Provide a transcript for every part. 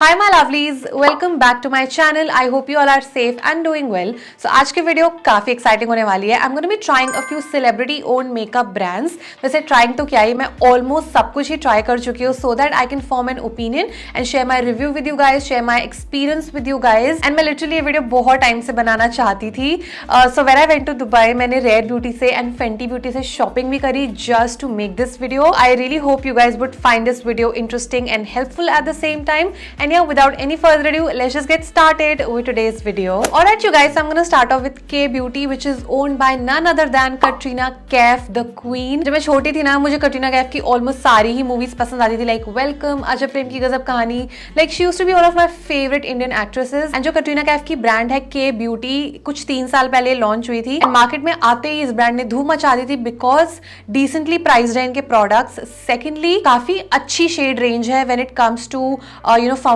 Hi my lovelies, welcome back to my channel. I hope you all are safe and doing well. So आज की video काफी exciting होने वाली है. I'm going to be trying a few celebrity owned makeup brands. वैसे trying तो क्या ही, मैं almost सब कुछ ही try कर चुकी हूँ so that I can form an opinion and share my review with you guys, share my experience with you guys. And मैं literally ये वीडियो बहुत टाइम से बनाना चाहती थी. So when I went to Dubai, मैंने Rare Beauty से and Fenty Beauty से shopping भी करी just to make this video. I really hope you guys would find this video interesting and helpful at the same time. And yeah, without any further ado, let's just get started with today's video. Alright you guys, so I'm gonna start off with K Beauty, which is owned by none other than Katrina Kaif, the queen. जब मैं छोटी थी ना, मुझे कटरीना कैफ की almost सारी ही movies पसंद आती थी, like Welcome, अजब प्रेम की गजब कहानी. Like she used to be one of my favorite Indian actresses. And जो कटरीना कैफ की brand है K Beauty, कुछ 3 साल पहले launch हुई थी. And market में आते ही इस brand ने धूम मचा दी थी because decently priced है इनके products. Secondly, काफी अच्छी shade range है when it comes to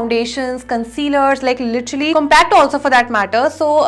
foundations, concealers, like literally compact also for that matter. So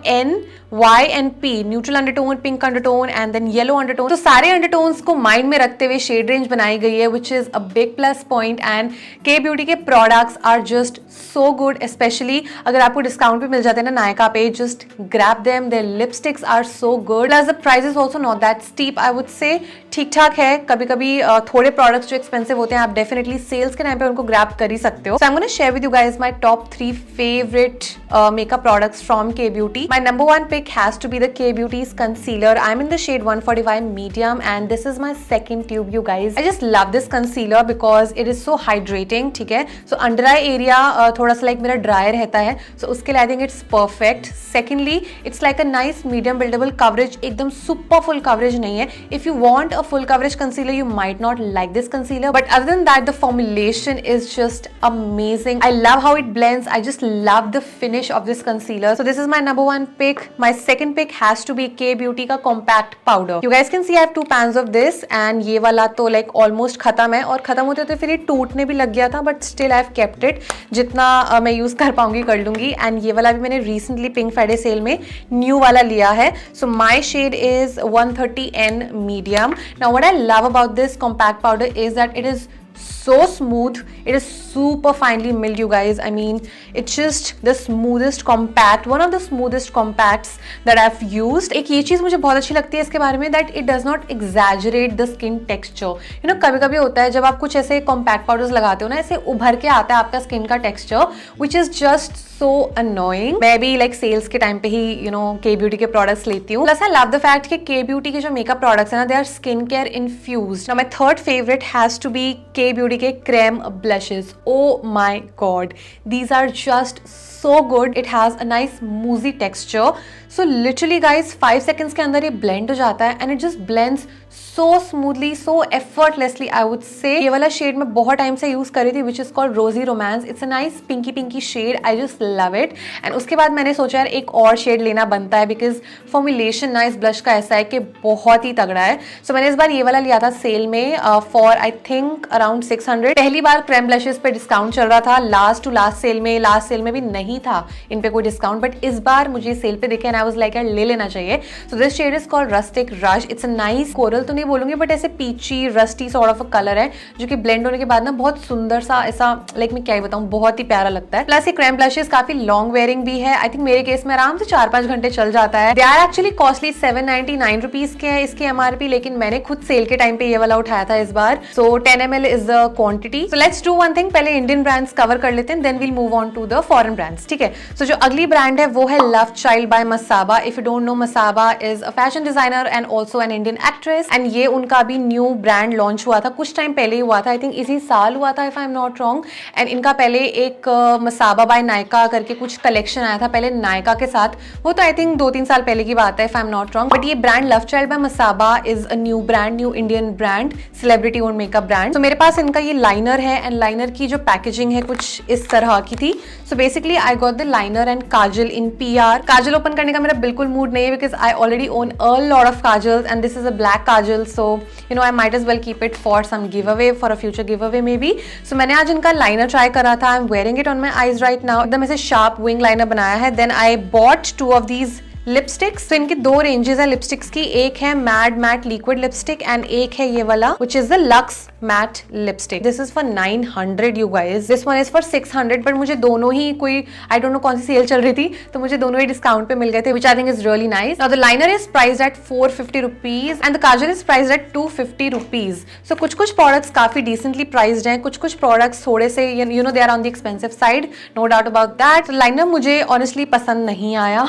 N, Y and P, neutral undertone, pink undertone and then yellow undertone. तो सारे undertones को mind में रखते हुए shade range बनाई गई है, which is a big plus point. And K Beauty के products are just so good, especially अगर आपको discount पे मिल जाते हैं ना नायका पे, just grab them. Their lipsticks are so good. Plus the price is also not that steep, I would say. ठीक ठाक है. कभी कभी थोड़े products जो expensive होते हैं आप definitely sales के टाइम पे उनको grab कर ही सकते हो. So I'm gonna share with you guys my top 3 favorite makeup products from K Beauty. My number one pick has to be the K Beauty's concealer. I'm in the shade 145 medium and this is my second tube, you guys. I just love this concealer because it is so hydrating. ठीक है, so under eye area थोड़ा सा like मेरा dry रहता है, so उसके लिए I think it's perfect. Secondly, it's like a nice medium buildable coverage. एकदम super full coverage नहीं है. If you want a full coverage concealer, you might not like this concealer, but other than that, the formulation is just amazing. I love how it blends. I just love the finish of this concealer. So this is my number one pick. My second pick has to be K Beauty का compact powder. You guys can see I have 2 pans of this and ये वाला तो like almost खत्म है और खत्म होते होते फिर ये टूटने भी लग गया था, but still I have kept it. जितना मैं यूज कर पाऊंगी कर लूंगी. And ये वाला भी मैंने recently Pink Friday sale में new वाला लिया है. So my shade is 130N medium. Now what I love about this compact powder is that it is so smooth. It is super finely milled, you guys. I mean, it's just the smoothest compact, one of the smoothest compacts that I've used. एक ये चीज़ मुझे बहुत अच्छी लगती है इसके बारे में, that it does not exaggerate the skin texture. You know, कभी-कभी होता है जब आप कुछ ऐसे compact powders लगाते हो ना, ऐसे उभर के आता है आपका skin का texture, which is just so annoying. मैं भी like sales के टाइम पे ही K Beauty के products लेती हूँ. Plus I love the fact कि K Beauty के जो makeup products हैं ना, they are skincare infused. Now my third favorite has to be K Beauty के creme blushes. Oh my god, these are just so good. It has a nice moussey texture. So literally guys 5 seconds के अंदर ये blend हो जाता है and it just blends so smoothly, so effortlessly, I would say. ये वाला shade मैं बहुत टाइम से यूज कर रही थी, which is called Rosy Romance. It's a nice pinky shade. I just love it. And उसके बाद मैंने सोचा यार एक और shade लेना बनता है because formulation ना इस blush का ऐसा है कि बहुत ही तगड़ा है. So मैंने इस बार ये वाला लिया था सेल में for I think around 600. पहली बार creme blushes पे डिस्काउंट चल रहा था. लास्ट सेल में भी नहीं था इन पे कोई डिस्काउंट, बट इस बार मुझे सेल पे दिखे and I was like यार ले लेना चाहिए. So this shade is called Rustic Rush. It's a nice coral तो नहीं बोलूंगी, बट ऐसे peachy rusty sort of a colour है जो कि ब्लेंड होने के बाद ना बहुत सुंदर सा ऐसा लाइक मैं क्या ही बताऊं, बहुत ही प्यारा लगता है. प्लस ये क्रेम ब्लशेस काफी लॉन्ग वेयरिंग भी है. आई थिंक मेरे केस में आराम से 4-5 घंटे चल जाता है. They are actually costly 799 rupees के है इसकी MRP, लेकिन मैंने खुद सेल के टाइम पे ये वाला उठाया था इस बार. So 10 ml is the quantity. So let's do one thing, पहले इंडियन ब्रांड्स कवर कर लेते हैं, then we'll move on to the foreign brands. ठीक है, सो जो अगली ब्रांड है वो है Love child by Masaba. If you don't know, Masaba is a fashion designer and also an Indian actress. And ये उनका भी न्यू ब्रांड लॉन्च हुआ था, कुछ टाइम पहले ही हुआ था. आई थिंक इसी साल हुआ था if I am not wrong. And इनका पहले एक मसाबा बाय नायका करके कुछ कलेक्शन आया था पहले नायका के साथ. वो तो आई थिंक 2-3 साल पहले की बात है if I am not wrong. But ये brand love child by Masaba is a new brand, new Indian brand, celebrity own makeup brand. तो मेरे पास इनका ये लाइनर है एंड लाइनर की जो पैकेजिंग है कुछ इस तरह की थी. So basically I got the liner and Kajal in PR. Kajal open करने का मेरा बिल्कुल मूड नहीं है because I already own a lot of kajals and this is a black Kajal. So I might as well keep it for some giveaway, for a future giveaway maybe. So मैंने आज इनका liner try करा था. I'm wearing it on my eyes right now. एकदम ऐसे sharp wing liner बनाया है. Then I bought 2 of these lipsticks, तो इनकी दो रेंजेस है लिपस्टिक्स की, एक है mad matte liquid lipstick and एक है ये वाला which is the lux matte lipstick. This is for 900 you guys, this one is for 600, but मुझे दोनों ही कोई आई डोंट नो कौन सी सेल चल रही थी तो मुझे दोनों ही डिस्काउंट पे मिल गए थे, which I think is really nice. Now the liner is priced at 450 rupees and the kajal is priced at 250 rupees. So कुछ कुछ प्रोडक्ट्स काफी डिसेंटली प्राइस्ड हैं, कुछ कुछ प्रोडक्ट्स थोड़े से you know they are on the expensive side, no doubt about that. Liner मुझे honestly पसंद नहीं आया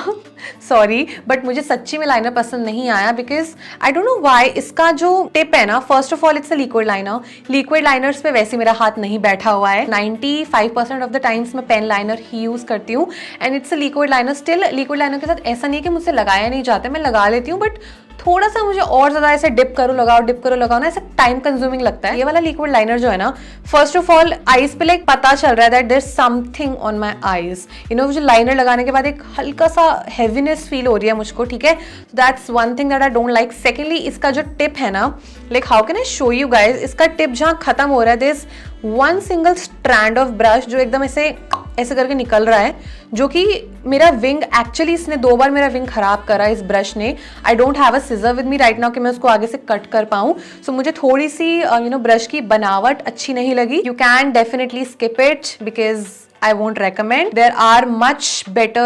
सॉरी, बट मुझे सच्ची में लाइनर पसंद नहीं आया because I don't know why. इसका जो टिप है ना, first of all it's a liquid liner. Liquid liners पे वैसे मेरा हाथ नहीं बैठा हुआ है. 95% ऑफ द टाइम्स मैं पेन लाइनर ही यूज करती हूँ and it's a liquid liner. Still liquid liner के साथ ऐसा नहीं है कि मुझसे लगाया नहीं जाता, मैं लगा लेती हूँ, बट थोड़ा सा मुझे और ज्यादा ऐसे डिप करो लगाओ ना, ऐसा टाइम कंज्यूमिंग लगता है. ये वाला लिक्विड लाइनर जो है ना, फर्स्ट ऑफ ऑल आईज पे लाइक पता चल रहा है that there is something on my eyes. You know मुझे लाइनर लगाने के बाद एक हल्का सा हैवीनेस फील हो रही है मुझको, ठीक है. That's one thing that I don't like. Secondly इसका जो टिप है ना, like how can I show you guys, इसका टिप जहाँ खत्म हो रहा है, this one single strand of brush जो एकदम ऐसे करके निकल रहा है, जो कि मेरा विंग एक्चुअली इसने 2 बार मेरा विंग खराब करा इस ब्रश ने. I don't have a scissor with me right now कि मैं उसको आगे से कट कर पाऊं. सो मुझे थोड़ी सी यू नो ब्रश की बनावट अच्छी नहीं लगी. You can definitely skip it because I won't recommend. There are much better,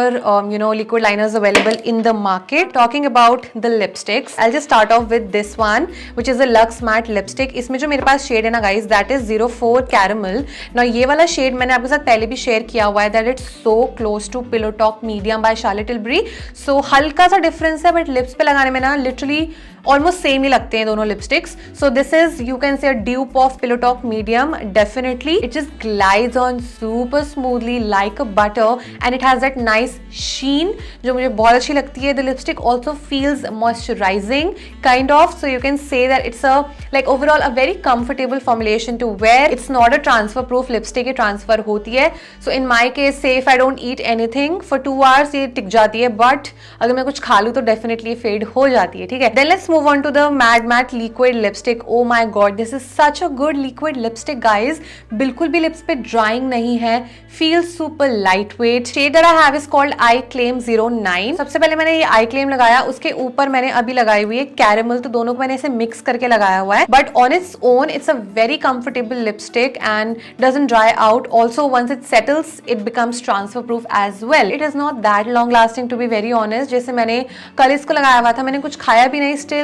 you know, liquid liners available in the market. Talking about the lipsticks, I'll just start off with this one, which is a Lux Matte lipstick. इसमें जो मेरे पास shade है ना guys, that is 04 Caramel. Now ये वाला shade मैंने आपके साथ पहले भी शेयर किया हुआ है that it's so close to Pillow Talk Medium by Charlotte Tilbury. So हल्का सा डिफरेंस है, बट लिप्स पे लगाने में ना लिटरली ऑलमोस्ट सेम ही लगते हैं दोनों lipsticks. So this is you can say a dupe of Pillow Talk medium. Definitely it just glides on super smoothly like a butter and it has that nice sheen जो मुझे बहुत अच्छी लगती है. The lipstick also feels moisturising kind of, so you can say that it's a like overall a very comfortable formulation to wear. It's not a transfer proof lipstick, ये transfer होती है. सो इन my case से if I don't eat anything for 2 hours ये टिक जाती है, but अगर मैं कुछ खा लूँ तो डेफिनेटली फेड हो जाती है, ठीक है. Then let's move on to the Mad Matte liquid lipstick. Oh my god, this is such a good liquid lipstick guys. बिल्कुल भी लिप्स पे ड्राइंग नहीं है, feels super lightweight. Shade that I have is called I Claim 09. सबसे पहले मैंने ये I Claim लगाया, उसके ऊपर मैंने अभी लगाई हुई है Caramel, तो दोनों को मैंने ऐसे मिक्स करके लगाया हुआ है. But on its own, it's a very comfortable lipstick and doesn't dry out. Also, once it settles, it becomes transfer proof as well. It is not that long lasting to be very honest. जैसे मैंने कल इसको लगाया हुआ था, मैंने कुछ खाया भी नहीं, स्टिल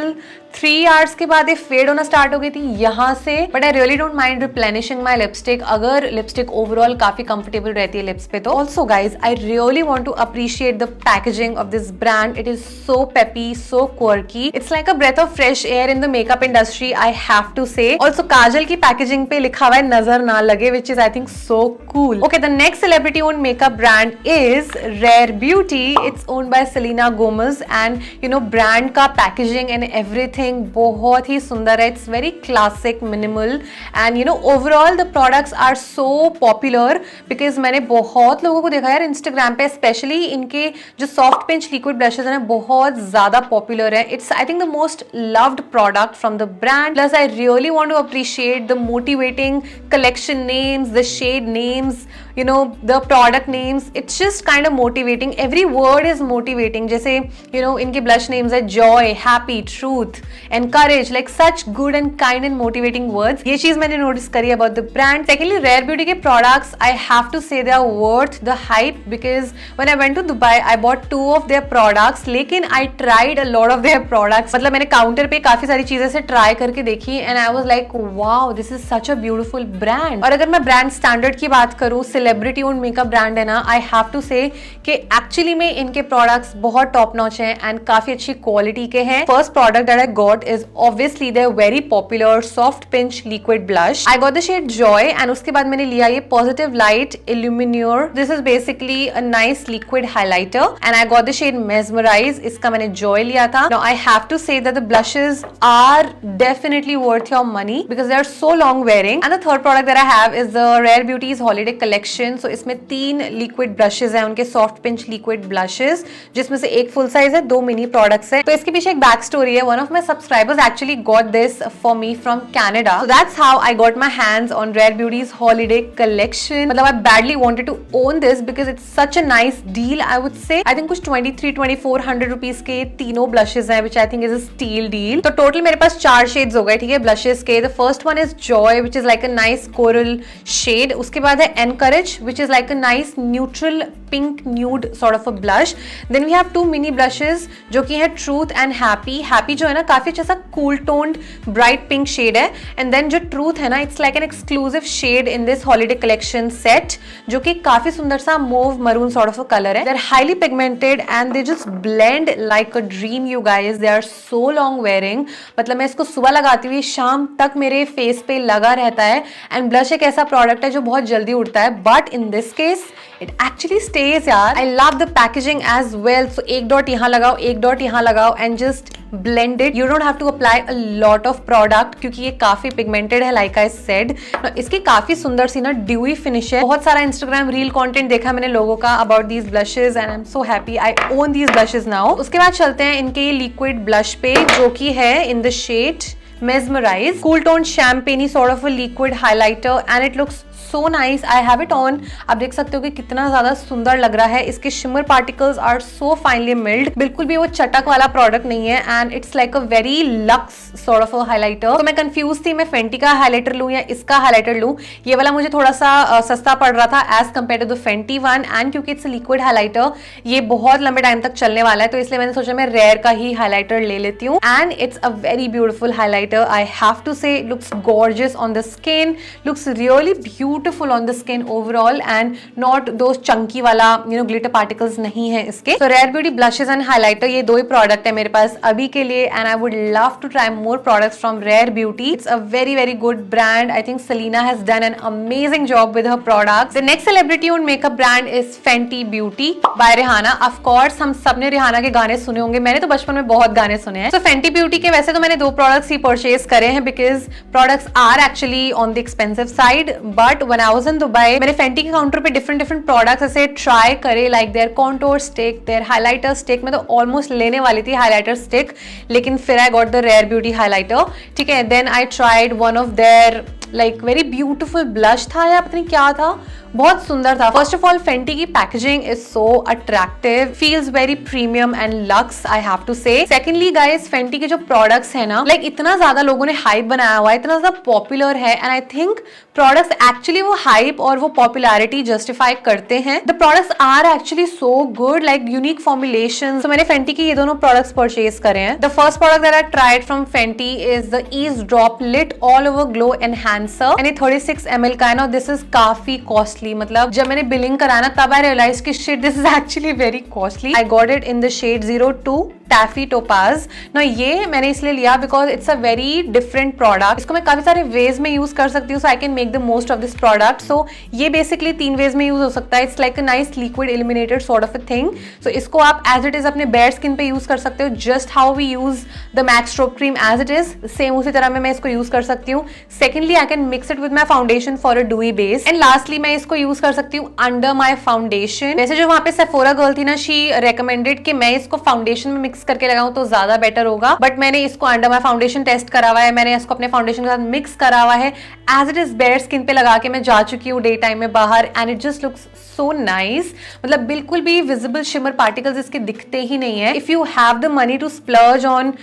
3 आवर्स के बाद ये फेड होना स्टार्ट हो गई थी यहाँ से. But I really don't mind replenishing my lipstick अगर लिपस्टिक ओवरऑल काफी कंफर्टेबल रहती है लिप्स पे. तो also guys I really want to appreciate the packaging of this brand. It is so peppy, so quirky. It's like a breath of fresh air in the makeup industry, I have to say. Also kajal की packaging पे लिखा हुआ है नजर ना लगे, which is I think so cool. Okay, the next celebrity own makeup brand is Rare Beauty. It's owned by Selena Gomez and you know brand का packaging and everything बहुत ही सुंदर है. It's very classic, minimal and you know overall the products are so popular because मैंने बहुत लोगों को देखा यार इंस्टाग्राम पे, स्पेशली इनके जो सॉफ्ट पिंच लिक्विड ब्रशेज हैं बहुत ज्यादा पॉपुलर है. It's I think the most loved product from the brand. Plus I really want to appreciate the motivating collection names, the shade names, you know the product names. It's just kind of motivating. Every word is motivating. जैसे you know इनके blush names है joy, happy, truth, encourage, like such good and kind and motivating words. ये चीज मैंने notice करी about the brand. Secondly, Rare Beauty के products I have to say they are worth the hype because when I went to Dubai I bought 2 of their products. लेकिन I tried a lot of their products. मतलब मैंने counter पे काफी सारी चीजें से try करके देखी and I was like wow, this is such a beautiful brand. और अगर मैं ब्रांड स्टैंडर्ड की बात करूँ, सेलिब्रिटी ओन मेकअप ब्रांड है ना, आई हैव टू से कि एक्चुअली में इनके प्रोडक्ट्स बहुत टॉप नॉच हैं एंड काफी अच्छी क्वालिटी के हैं. First product that I got is obviously their very popular soft pinch liquid blush. I got the shade Joy and उसके बाद मैंने लिया ये positive light illuminator. This is basically a nice liquid highlighter and I got the shade mesmerize. इसका मैंने Joy लिया था. Now I have to say that the blushes are definitely worth your money because they are so long wearing. And the third product that I have is the Rare Beauty's Holiday Collection. Collection. So इसमें 3 liquid brushes हैं, उनके soft pinch liquid blushes, जिसमें से एक full size है, 2 mini products है। तो इसके पीछे एक बैक स्टोरी है। One of my subscribers actually got this for me from Canada, so that's how I got my hands on Rare Beauty's Holiday Collection. मतलब I badly wanted to own this because it's such a nice deal. I would say I think कुछ 23-2400 rupees के तीनों blushes हैं, which I think is a steal deal. तो total मेरे पास 4 shades हो गए, ठीक है, ब्लशेज के। The first one is Joy, which is like a nice coral shade. उसके बाद है Encourage, which is like a nice neutral pink nude sort of a blush. Then we have 2 mini blushes जो कि है truth and happy. Happy जो है ना काफी अच्छा सा cool toned bright pink shade है, एंड देन जो ट्रूथ है ना it's like an exclusive shade in this holiday collection set, जो कि काफी सुंदर सा mauve maroon sort of a colour है। They are highly pigmented and they just blend like a dream you guys. They are so long wearing, मतलब मैं इसको सुबह लगाती हुई शाम तक मेरे फेस पे लगा रहता है। एंड ब्लश एक ऐसा प्रोडक्ट है जो बहुत जल्दी उड़ता है, but in this case it actually stays यार। I love the packaging as well. So एक डॉट यहाँ लगाओ, एक डॉट यहाँ लगाओ and just blend it. You don't have to apply a lot of product क्योंकि ये काफी पिगमेंटेड है, लाइक आई सेड। इसकी काफी सुंदर सी ना ड्यूई फिनिश है। बहुत सारा इंस्टाग्राम रील कंटेंट देखा मैंने लोगों का about these blushes and I am so happy I own these blushes now. उसके बाद चलते हैं इनके लिक्विड ब्लश पे, जो कि है in the shade Mesmerize, cool tone champagne sort of a liquid highlighter and it looks so nice. I have it on. आप देख सकते हो कि कितना ज्यादा सुंदर लग रहा है। इसके shimmer particles are so finely milled, बिल्कुल भी वो चटक वाला प्रोडक्ट नहीं है and it's like a very luxe sort of a highlighter. तो मैं कंफ्यूज थी मैं फेंटी का हाइलाइटर लूं या इसका हाइलाइटर लूं। ये वाला मुझे थोड़ा सा सस्ता पड़ रहा था as compare to the Fenty one, and क्योंकि इट्स लिक्विड हाइलाइटर ये बहुत लंबे टाइम तक चलने वाला है, तो इसलिए मैंने सोचा मैं रेयर का ही हाइलाइटर ले लेती हूँ। And it's a very beautiful highlighter, I have to say. It looks gorgeous on the skin, looks really beautiful on the skin overall and not those chunky वाला glitter particles नहीं है इसके। So Rare Beauty blushes and highlighter, ये 2 ही product है मेरे पास अभी के लिए and I would love to try more products from Rare Beauty. It's a very very good brand. I think Selena has done an amazing job with her products. The next celebrity owned makeup brand is Fenty Beauty by Rihanna. Of course हम सबने Rihanna के गाने सुने होंगे, मैंने तो बचपन में बहुत गाने सुने हैं। So Fenty Beauty के वैसे तो मैंने 2 products ही परचेज करे हैं because products are actually on the expensive side, but when I was in Dubai मैंने फेंटी के काउंटर पे डिफरेंट प्रोडक्ट्स ऐसे ट्राई करे, like their contour stick, their highlighter stick. मैं तो ऑलमोस्ट लेने वाली थी हाइलाइटर स्टिक, लेकिन फिर I got the Rare Beauty highlighter, ठीक है। Then I tried one of their like very beautiful blush था या पता नहीं क्या था, बहुत सुंदर था। फर्स्ट ऑफ ऑल फेंटी की packaging is so attractive, feels very premium and luxe, I have to say. Secondly guys Fenty के जो प्रोडक्ट्स है ना, लाइक इतना ज्यादा लोगों ने हाइप बनाया हुआ है, इतना ज्यादा पॉपुलर है, and I think products actually वो हाइप और वो पॉपुलैरिटी जस्टिफाई करते हैं। The products are actually so good, like unique formulations. तो मैंने फेंटी के ये दोनों प्रोडक्ट्स परचेज करे हैं। The first product that I tried from Fenty is the ease drop lit all over glow enhancer, and ये 36 ml का है ना। दिस इज काफी कॉस्टली, मतलब जब मैंने बिलिंग कराया ना तब आई रियलाइज कि shit this is actually very costly. I got it in the shade 02 taffy topaz ना। ये मैंने इसलिए लिया because it's a very different product. इसको मैं काफी सारे वेज में यूज कर सकती हूँ, so I can make the most of this product. So ये बेसिकली 3 वेज में यूज हो सकता है। It's like a nice liquid illuminated sort of a thing. So इसको आप एज इट इज अपने बेयर स्किन पे यूज कर सकते हो, just how we use the MAC strobe cream as it is, same उसी तरह में मैं इसको यूज कर सकती हूँ। Secondly I can mix it with my foundation for a डूई base, and lastly मैं इसको यूज कर सकती हूँ अंडर माई फाउंडेशन। वैसे जो वहां पे सेफोरा गर्ल थी ना, शी रेकमेंडेड कि मैं इसको फाउंडेशन में मिक्स करके लगाऊं तो ज्यादा बेटर होगा, बट मैंने इसको अंडर माई फाउंडेशन टेस्ट करा हुआ है, मैंने इसको अपने फाउंडेशन के साथ मिक्स करा हुआ है, as it is bare skin पे लगा के मैं जा चुकी हूँ डे टाइम में बाहर, and it just looks so nice. मतलब बिल्कुल भी विजिबल शिमर पार्टिकल्स इसके दिखते ही नहीं है। If you have the money to splurge on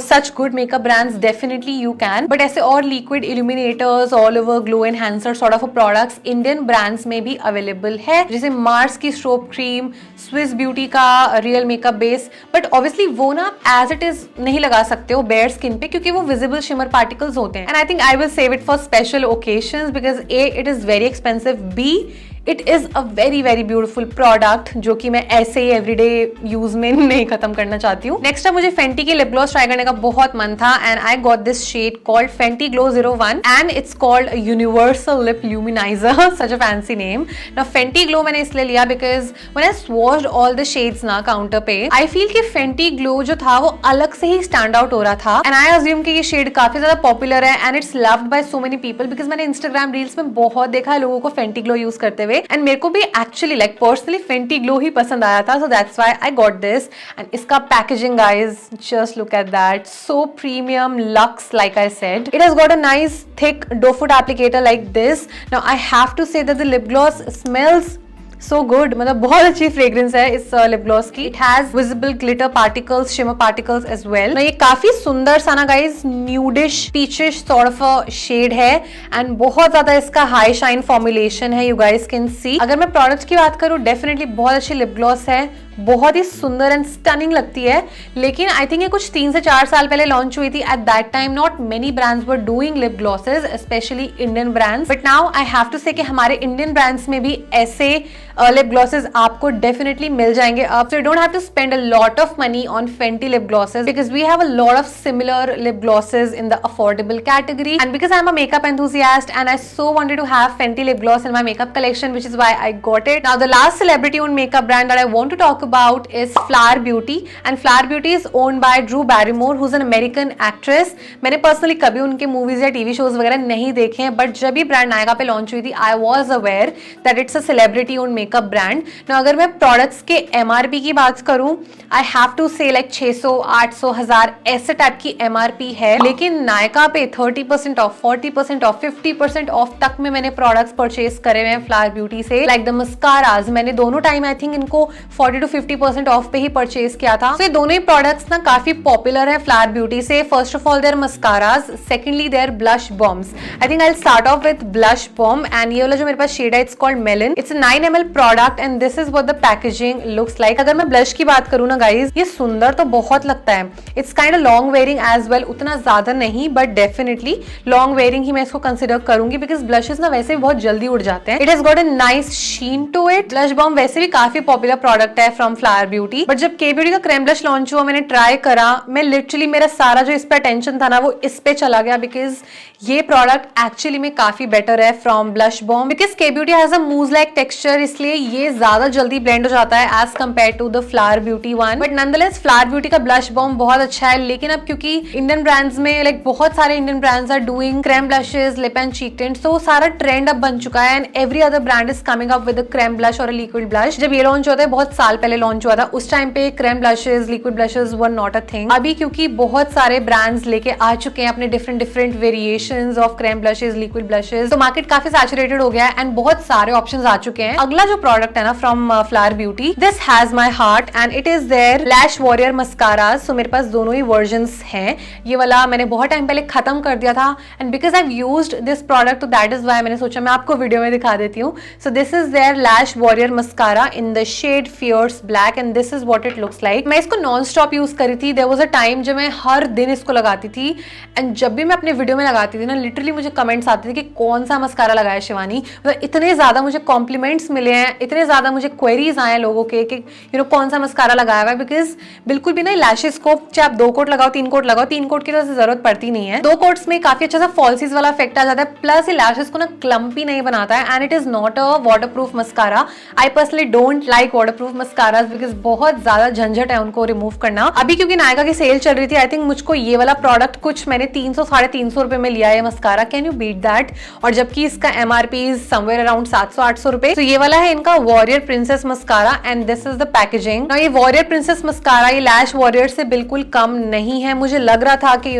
such good makeup brands, definitely you can, but ऐसे और liquid illuminators, all over glow enhancer sort of products Indian brands में भी अवेलेबल है, जैसे मार्स की स्ट्रोब क्रीम, स्विस ब्यूटी का real makeup base, but obviously वो ना एज इट इज नहीं लगा सकते हो बेयर स्किन पे क्योंकि वो विजिबल शिमर पार्टिकल्स होते हैं, and I think I will save it for special occasions because A it is very expensive, B it is a very very beautiful product जो कि मैं ऐसे ही एवरीडे यूज में नहीं खत्म करना चाहती हूँ। नेक्स्ट मुझे फेंटी के लिप ग्लॉस ट्राई करने का बहुत मन था, and I got this shade called Fenty Glow 01 and it's called universal lip luminizer, such a fancy name. Now Fenty Glow मैंने इसलिए लिया because when I swatched all the shades ना counter पे, आई फील कि Fenty Glow जो था वो अलग से ही स्टैंड आउट हो रहा था, एंड आई अज्यूम कि ये शेड काफी ज्यादा पॉपुलर है and it's loved by so many people because मैंने इंस्टाग्राम रील्स में बहुत देखा है लोगों को फेंटी ग्लो यूज करते हुए। एंड मेरे को भी actually like personally Fenty Glow ही पसंद आया था, so that's why I got this. And इसका packaging guys, just look at that, so premium luxe like I said. It has got a nice thick doe foot applicator like this. Now I have to say that the lip gloss smells so good, मतलब बहुत अच्छी fragrance है इस lip gloss की। It has visible glitter particles, shimmer particles as well. ये काफी सुंदर सा ना guys nudish peachish sort of a shade है एंड बहुत ज्यादा इसका हाई शाइन फॉर्मुलेशन है, यू गाइज कैन सी। अगर मैं प्रोडक्ट की बात करूं, डेफिनेटली बहुत अच्छी लिप ग्लॉस है, बहुत ही सुंदर एंड स्टनिंग लगती है। लेकिन आई थिंक ये कुछ 3 से 4 साल पहले लॉन्च हुई थी। At that time not many brands were doing lip glosses, specially Indian brands, but now I have to say कि हमारे इंडियन ब्रांड्स में भी ऐसे लिप ग्लॉसेस आपको डेफिनेटली मिल जाएंगे अब। So you don't have to spend a lot of money on Fenty lip glosses because we have a lot of similar lip glosses in the affordable category, and because I am a makeup enthusiast and I so wanted to have Fenty lip gloss in my makeup collection, which is why I got it. Now the last celebrity owned makeup brand that I want to talk about is Flower Beauty, and Flower Beauty is owned by Drew Barrymore, who's an American actress. मैंने personally कभी उनके movies या TV shows वगैरह नहीं देखे हैं, but जब ये ब्रांड नायका पे लॉन्च हुई थी, I was aware that it's a celebrity own makeup brand. ना अगर मैं प्रोडक्ट्स के MRP की बात करूं, आई हैव टू से लाइक 600, 800, 1000 ऐसे टाइप की MRP है, लेकिन नायका पे 30% ऑफ, 40% ऑफ, 50% ऑफ तक में मैंने प्रोडक्ट्स परचेज करे हुए हैं फ्लावर ब्यूटी से। लाइक द मस्काराज, मैंने दोनों टाइम आई थिंक इनको 40 to 50% ऑफ पे ही परचेज किया था। तो ये दोनों ही प्रोडक्ट्स ना काफी पॉपुलर है फ्लावर ब्यूटी से। First of all their mascaras, secondly their blush bombs. I think I will start off with blush bomb, and ये वाला जो मेरे पास शेड है, it's called melon. It's 9 ml product and this is what the packaging looks like. अगर मैं blush की बात करूँ ना गाइज, ये सुंदर तो बहुत लगता है। It's kind of long wearing as well, उतना ज्यादा नहीं बट डेफिनेटली लॉन्ग वेयरिंग ही मैं इसको कंसिडर करूंगी बिकॉज ब्लशेस ना वैसे भी बहुत जल्दी उड़ जाते हैं। It has got a nice sheen to it. Blush bomb वैसे भी काफी पॉपुलर प्रोडक्ट है फ्रॉम फ्लावर ब्यूटी, बट जब के ब्यूटी का क्रीम ब्लश लॉन्च हुआ, मैंने ट्राई करा, मैं लिटरली मेरा सारा जो इस पे अटेंशन था ना वो इस पे चला गया बिकॉज ये प्रोडक्ट एक्चुअली में काफी बेटर है फ्रॉम ब्लश बॉम्ब बिकॉज के ब्यूटी हैज अ मूज लाइक टेक्सचर, इसलिए ये ज्यादा जल्दी ब्लेंड हो जाता है as compare to the Flower Beauty one. But nonetheless Flower Beauty का ब्लश बॉम्ब बहुत अच्छा है, लेकिन अब क्योंकि इंडियन ब्रांड्स में लाइक बहुत सारे Indian brands are doing cream blushes, lip and cheek tint, तो सारा ट्रेंड अब बन चुका है and every other brand is coming up with a cream blush और अ लिक्विड ब्लश। जब ये लॉन्च होता है, बहुत साल पहले लॉन्च हुआ था, उस टाइम पे cream blushes, liquid blushes were not a thing. अभी क्योंकि बहुत सारे ब्रांड्स लेके आ चुके हैं अपने different variations of cream blushes, liquid blushes, तो मार्केट काफी सैचुरेटेड हो गया है एंड बहुत सारे ऑप्शंस आ चुके हैं। अगला जो प्रोडक्ट है ना from Flower Beauty, this has my heart and it is their lash Warrior mascaras. सो मेरे पास दोनों ही वर्जन्स हैं। ये वाला मैंने बहुत टाइम पहले खत्म कर दिया था and because I used this product, तो दैट इज व्हाई मैंने सोचा मैं आपको वीडियो में दिखा देती हूँ। So this is their lash warrior mascara in the shade fierce black and this is what it looks like. मैं इसको नॉन स्टॉप यूज करी थी। देयर वाज अ टाइम जब मैं हर दिन इसको लगाती थी एंड जब भी मैं अपने वीडियो में लगाती थी ना, लिटरली मुझे कमेंट्स आते थे कि कौन सा मस्कारा लगाया शिवानी। मतलब इतने ज्यादा मुझे कॉम्प्लीमेंट्स मिले हैं, इतने ज्यादा मुझे क्वेरीज आए हैं लोगों के कि यू नो कौन सा मस्कारा लगाया हुआ है, बिकॉज बिल्कुल भी ना लैशेस को चाहे आप 2 कोट लगाओ, 3 कोट लगाओ, 3 कोट की तो जरूरत पड़ती नहीं है। 2 कोट्स में काफी अच्छा सा फॉल्सीज वाला इफेक्ट आ जाता है, प्लस ये लैशेस को ना क्लम्पी नहीं बनाता है and it is not a waterproof mascara. I personally don't like waterproof mascaras because बहुत ज्यादा झंझट है उनको रिमूव करना। अभी क्योंकि नायका की सेल चल रही थी, आई थिंक मुझको ये वाला प्रोडक्ट कुछ मैंने 300 साढ़े 300 रुपए में लिया है mascara. Can you beat that? और जबकि इसका MRP इज समवेयर अराउंड 700-800 रुपए। तो ये वाला है इनका warrior princess mascara and this is the packaging. ये वॉरियर प्रिंसेस मस्कारा ये लैश वॉरियर से बिल्कुल कम नहीं है। मुझे लग रहा था कि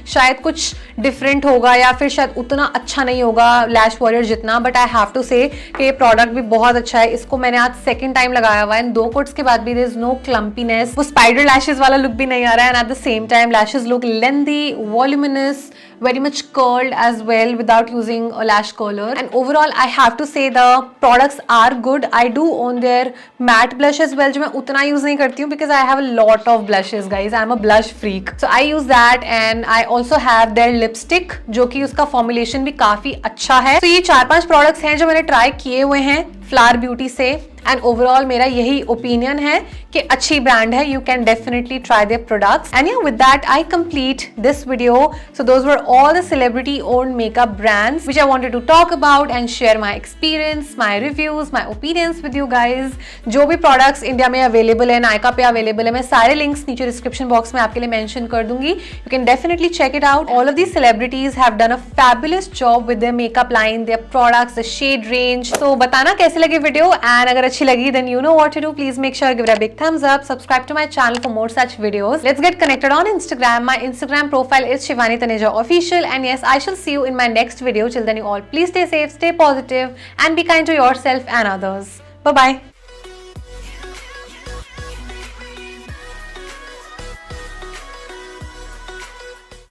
शायद कुछ डिफरेंट होगा या फिर शायद उतना अच्छा नहीं होगा लैश वॉरियर जितना, but I have to say कि ये प्रोडक्ट भी बहुत अच्छा है। इसको मैंने आज सेकंड टाइम लगाया हुआ है, 2 कोट्स के बाद भी देयर इज नो क्लम्पीनेस, वो स्पाइडर लैशेस वाला लुक भी नहीं आ रहा है and at the same time lashes look lengthy, voluminous, very much curled as well without using a lash curler. And overall I have to say the products are good. I do own their matte blush as well, जो मैं उतना use नहीं करती हूँ because I have a lot of blushes guys. I'm a blush freak, so I use that and I also have their lipstick जो कि उसका formulation भी काफी अच्छा है। तो ये 4-5 products हैं जो मैंने try किए हुए हैं फ्लावर ब्यूटी से एंड ओवरऑल मेरा यही ओपिनियन है कि अच्छी ब्रांड है। You can definitely try their products and with that I complete this video. So those were all the celebrity owned makeup brands which I wanted to talk about and share my experience, my reviews, my opinions with you guys. जो भी products India में available है, नायका पे available है, मैं सारे links नीचे description box में आपके लिए मेंशन कर दूंगी। You can definitely check it out. All of these celebrities have done a fabulous job with their makeup line, their products, the shade range. So बताना कैसे कैसी लगी वीडियो, एंड अगर अच्छी लगी then you know what to do. Please make sure give it a big thumbs up, subscribe to my channel for more such videos. Let's get connected on Instagram. My Instagram profile is Shivani Taneja Official, and yes, I shall see you in my next video. Till then, you all please stay safe, stay positive, and be kind to yourself and others. Bye bye.